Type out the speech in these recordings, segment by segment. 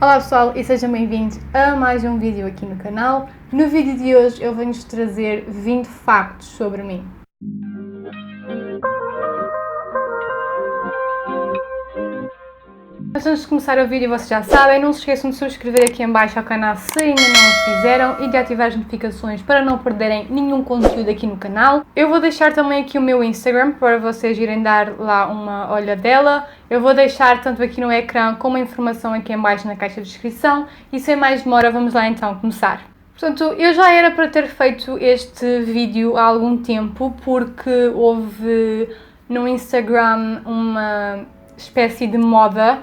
Olá pessoal e sejam bem-vindos a mais um vídeo aqui no canal. No vídeo de hoje eu venho-vos trazer 20 factos sobre mim. Mas antes de começar o vídeo, vocês já sabem, não se esqueçam de subscrever aqui em baixo ao canal se ainda não o fizeram e de ativar as notificações para não perderem nenhum conteúdo aqui no canal. Eu vou deixar também aqui o meu Instagram para vocês irem dar lá uma olhadela. Eu vou deixar tanto aqui no ecrã como a informação aqui em baixo na caixa de descrição e sem mais demora vamos lá então começar. Portanto, eu já era para ter feito este vídeo há algum tempo porque houve no Instagram uma espécie de moda,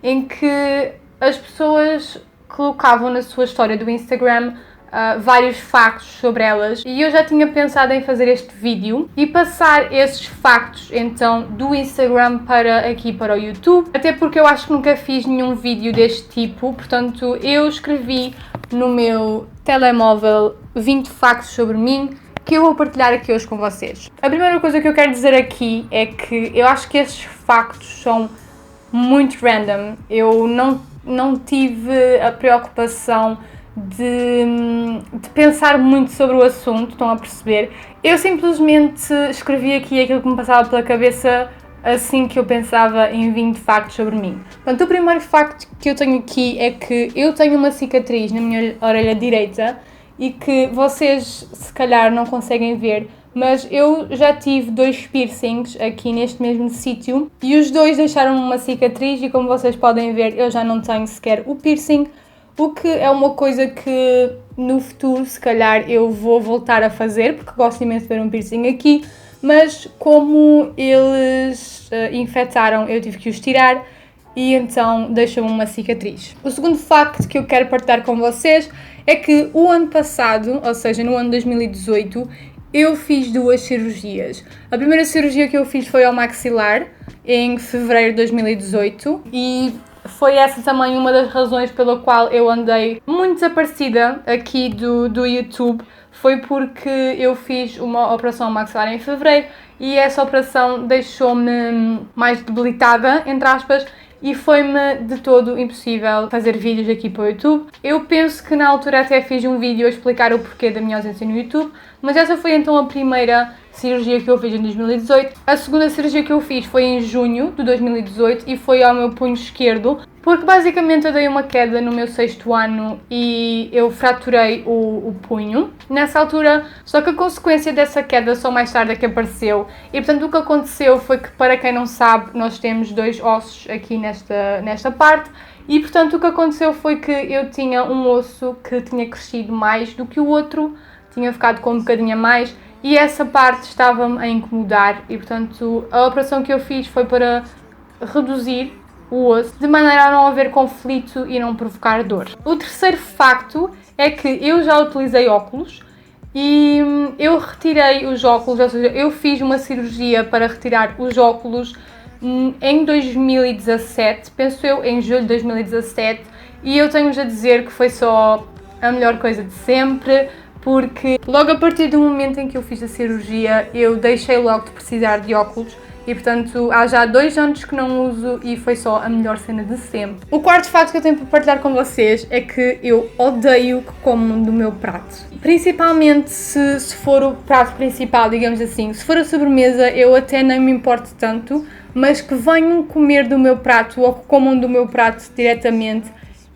em que as pessoas colocavam na sua história do Instagram vários factos sobre elas e eu já tinha pensado em fazer este vídeo e passar esses factos então do Instagram para o YouTube, até porque eu acho que nunca fiz nenhum vídeo deste tipo, portanto eu escrevi no meu telemóvel 20 factos sobre mim que eu vou partilhar aqui hoje com vocês. A primeira coisa que eu quero dizer aqui é que eu acho que estes factos são muito random. Eu não tive a preocupação de pensar muito sobre o assunto, estão a perceber? Eu simplesmente escrevi aqui aquilo que me passava pela cabeça assim que eu pensava em 20 factos sobre mim. Portanto, o primeiro facto que eu tenho aqui é que eu tenho uma cicatriz na minha orelha direita e que vocês se calhar não conseguem ver, mas eu já tive 2 piercings aqui neste mesmo sítio e os 2 deixaram uma cicatriz e como vocês podem ver eu já não tenho sequer o piercing, o que é uma coisa que no futuro se calhar eu vou voltar a fazer porque gosto imenso de ver um piercing aqui, mas como eles infectaram eu tive que os tirar e então deixam uma cicatriz. O segundo facto que eu quero partilhar com vocês é que o ano passado, ou seja, no ano 2018, eu fiz 2 cirurgias. A primeira cirurgia que eu fiz foi ao maxilar, em fevereiro de 2018, e foi essa também uma das razões pela qual eu andei muito desaparecida aqui do YouTube, foi porque eu fiz uma operação ao maxilar em fevereiro e essa operação deixou-me mais debilitada, entre aspas, e foi-me de todo impossível fazer vídeos aqui para o YouTube. Eu penso que na altura até fiz um vídeo a explicar o porquê da minha ausência no YouTube, mas essa foi então a primeira cirurgia que eu fiz em 2018. A segunda cirurgia que eu fiz foi em junho de 2018 e foi ao meu punho esquerdo, porque basicamente eu dei uma queda no meu 6º ano e eu fraturei o punho nessa altura, só que a consequência dessa queda só mais tarde é que apareceu e portanto o que aconteceu foi que, para quem não sabe, nós temos 2 ossos aqui nesta parte e portanto o que aconteceu foi que eu tinha um osso que tinha crescido mais do que o outro, tinha ficado com um bocadinho a mais e essa parte estava-me a incomodar e portanto a operação que eu fiz foi para reduzir o osso, de maneira a não haver conflito e não provocar dor. O terceiro facto é que eu já utilizei óculos e eu retirei os óculos, ou seja, eu fiz uma cirurgia para retirar os óculos em 2017, penso eu, em julho de 2017, e eu tenho-vos a dizer que foi só a melhor coisa de sempre, porque logo a partir do momento em que eu fiz a cirurgia, eu deixei logo de precisar de óculos, e portanto há já 2 anos que não uso e foi só a melhor cena de sempre. O quarto facto que eu tenho para partilhar com vocês é que eu odeio que comam do meu prato. Principalmente se for o prato principal, digamos assim. Se for a sobremesa eu até nem me importo tanto, mas que venham comer do meu prato ou que comam do meu prato diretamente,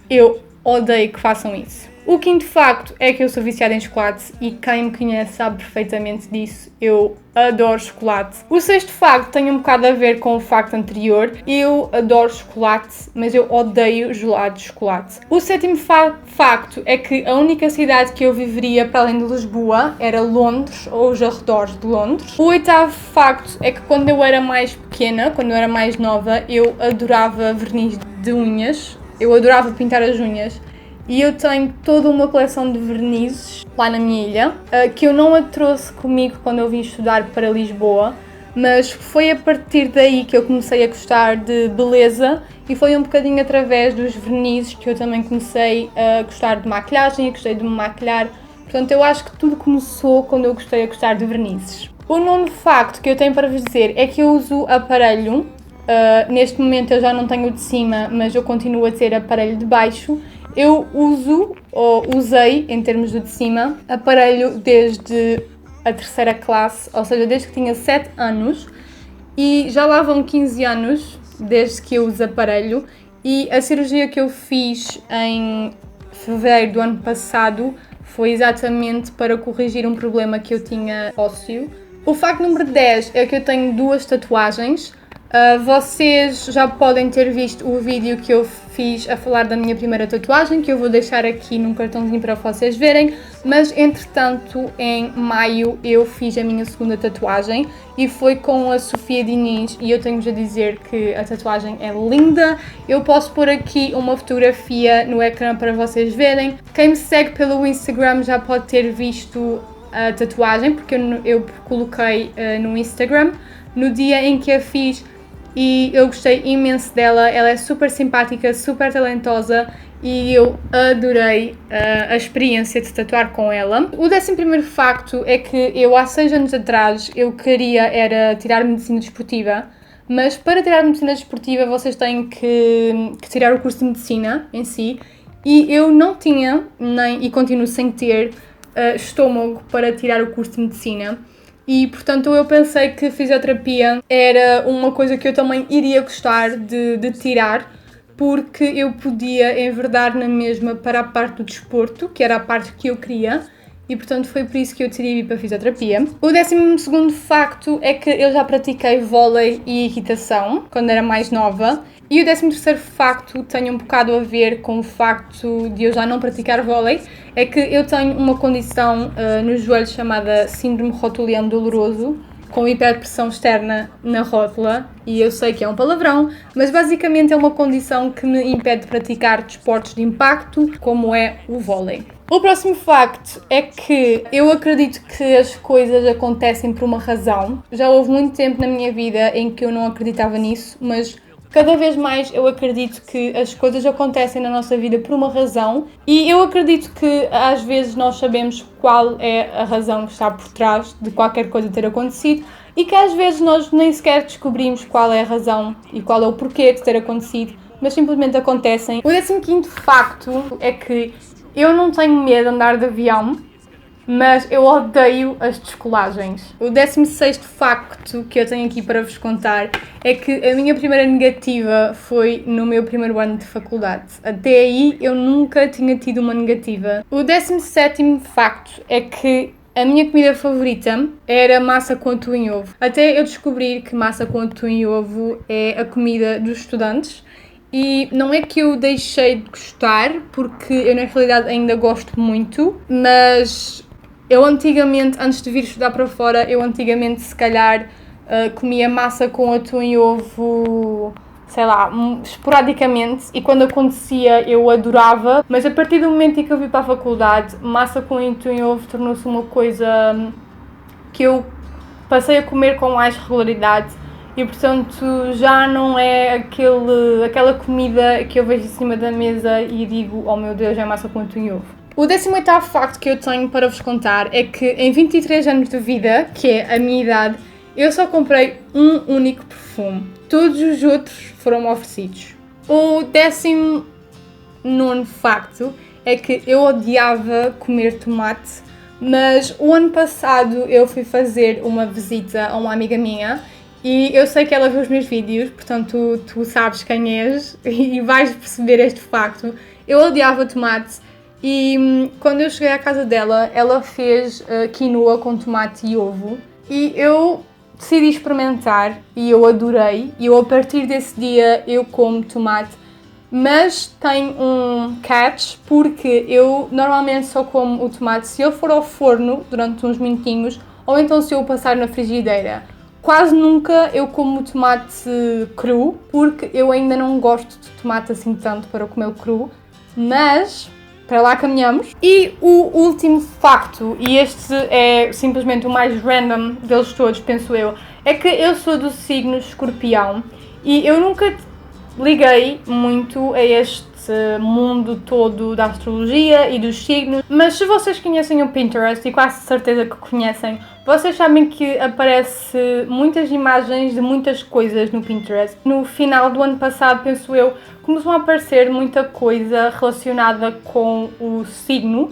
eu odeio que façam isso. O quinto facto é que eu sou viciada em chocolate e quem me conhece sabe perfeitamente disso, eu adoro chocolate. O sexto facto tem um bocado a ver com o facto anterior, eu adoro chocolate, mas eu odeio gelado de chocolate. O sétimo facto é que a única cidade que eu viveria para além de Lisboa era Londres ou os arredores de Londres. O oitavo facto é que quando eu era mais pequena, quando eu era mais nova, eu adorava verniz de unhas, eu adorava pintar as unhas. E eu tenho toda uma coleção de vernizes lá na minha ilha, que eu não a trouxe comigo quando eu vim estudar para Lisboa, mas foi a partir daí que eu comecei a gostar de beleza e foi um bocadinho através dos vernizes que eu também comecei a gostar de maquilhagem e gostei de me maquilhar. Portanto, eu acho que tudo começou quando eu comecei a gostar de vernizes. O nono facto que eu tenho para vos dizer é que eu uso aparelho Neste momento eu já não tenho o de cima, mas eu continuo a ter aparelho de baixo. Eu usei, em termos do de cima, aparelho desde a 3ª classe, ou seja, desde que tinha 7 anos, e já lá vão 15 anos desde que eu uso aparelho, e a cirurgia que eu fiz em fevereiro do ano passado foi exatamente para corrigir um problema que eu tinha ósseo. O facto número 10 é que eu tenho 2 tatuagens. Vocês já podem ter visto o vídeo que eu fiz a falar da minha primeira tatuagem, que eu vou deixar aqui num cartãozinho para vocês verem, mas entretanto em maio eu fiz a minha 2ª tatuagem e foi com a Sofia Diniz, e eu tenho-vos a dizer que a tatuagem é linda. Eu posso pôr aqui uma fotografia no ecrã para vocês verem. Quem me segue pelo Instagram já pode ter visto a tatuagem, porque eu coloquei no Instagram no dia em que a fiz, e eu gostei imenso dela. Ela é super simpática, super talentosa, e eu adorei a experiência de tatuar com ela. O 11º facto é que eu há 6 anos atrás eu queria era tirar medicina desportiva, mas para tirar medicina desportiva vocês têm que tirar o curso de medicina em si, e eu não tinha, e continuo sem ter, estômago para tirar o curso de medicina. E, portanto, eu pensei que fisioterapia era uma coisa que eu também iria gostar de tirar, porque eu podia enverdar na mesma para a parte do desporto, que era a parte que eu queria, e, portanto, foi por isso que eu decidi ir para a fisioterapia. O 12º facto é que eu já pratiquei vôlei e equitação quando era mais nova. E o 13º facto tem um bocado a ver com o facto de eu já não praticar vôlei, é que eu tenho uma condição no joelho chamada síndrome rotuliano doloroso, com hiperpressão externa na rótula, e eu sei que é um palavrão, mas basicamente é uma condição que me impede de praticar desportos de impacto, como é o vôlei. O próximo facto é que eu acredito que as coisas acontecem por uma razão. Já houve muito tempo na minha vida em que eu não acreditava nisso, mas cada vez mais eu acredito que as coisas acontecem na nossa vida por uma razão, e eu acredito que às vezes nós sabemos qual é a razão que está por trás de qualquer coisa ter acontecido, e que às vezes nós nem sequer descobrimos qual é a razão e qual é o porquê de ter acontecido, mas simplesmente acontecem. O 15º facto é que eu não tenho medo de andar de avião, mas eu odeio as descolagens. O 16º facto que eu tenho aqui para vos contar é que a minha primeira negativa foi no meu primeiro ano de faculdade. Até aí eu nunca tinha tido uma negativa. O 17º facto é que a minha comida favorita era massa com atum e ovo. Até eu descobrir que massa com atum e ovo é a comida dos estudantes. E não é que eu deixei de gostar, porque eu na realidade ainda gosto muito, mas eu antigamente, antes de vir estudar para fora, se calhar comia massa com atum e ovo, sei lá, esporadicamente, e quando acontecia eu adorava, mas a partir do momento em que eu vim para a faculdade, massa com atum e ovo tornou-se uma coisa que eu passei a comer com mais regularidade, e portanto já não é aquela comida que eu vejo em cima da mesa e digo, oh meu Deus, é massa com atum e ovo. O 18º facto que eu tenho para vos contar é que em 23 anos de vida, que é a minha idade, eu só comprei um único perfume. Todos os outros foram oferecidos. O 19º facto é que eu odiava comer tomate, mas o ano passado eu fui fazer uma visita a uma amiga minha e eu sei que ela vê os meus vídeos, portanto tu sabes quem és e vais perceber este facto. Eu odiava tomate. E quando eu cheguei à casa dela, ela fez quinoa com tomate e ovo, e eu decidi experimentar e eu adorei, e eu a partir desse dia eu como tomate, mas tem um catch, porque eu normalmente só como o tomate se eu for ao forno durante uns minutinhos, ou então se eu o passar na frigideira. Quase nunca eu como tomate cru, porque eu ainda não gosto de tomate assim tanto para comer cru, mas para lá caminhamos. E o último facto, e este é simplesmente o mais random deles todos, penso eu, é que eu sou do signo Escorpião e eu nunca liguei muito a este mundo todo da astrologia e dos signos, mas se vocês conhecem o Pinterest, e quase certeza que conhecem, vocês sabem que aparece muitas imagens de muitas coisas no Pinterest. No final do ano passado, penso eu, começou a aparecer muita coisa relacionada com o signo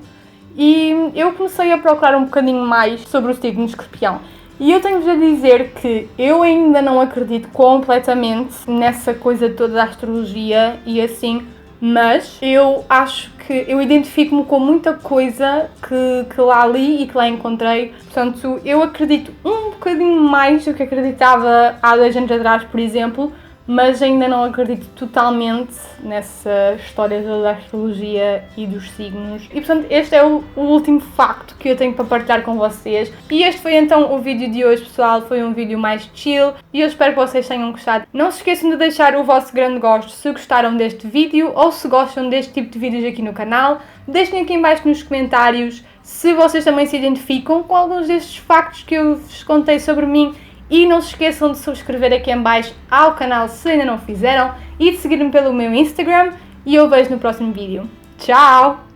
e eu comecei a procurar um bocadinho mais sobre o signo de Escorpião. E eu tenho-vos a dizer que eu ainda não acredito completamente nessa coisa toda da astrologia e assim, mas eu acho que eu identifico-me com muita coisa que lá li e que lá encontrei. Portanto, eu acredito um bocadinho mais do que acreditava há 2 anos atrás, por exemplo, mas ainda não acredito totalmente nessa história da astrologia e dos signos. E portanto, este é o último facto que eu tenho para partilhar com vocês. E este foi então o vídeo de hoje, pessoal. Foi um vídeo mais chill e eu espero que vocês tenham gostado. Não se esqueçam de deixar o vosso grande gosto se gostaram deste vídeo ou se gostam deste tipo de vídeos aqui no canal. Deixem aqui em baixo nos comentários se vocês também se identificam com alguns destes factos que eu vos contei sobre mim. E não se esqueçam de subscrever aqui em baixo ao canal se ainda não fizeram e de seguir-me pelo meu Instagram e eu vejo no próximo vídeo. Tchau!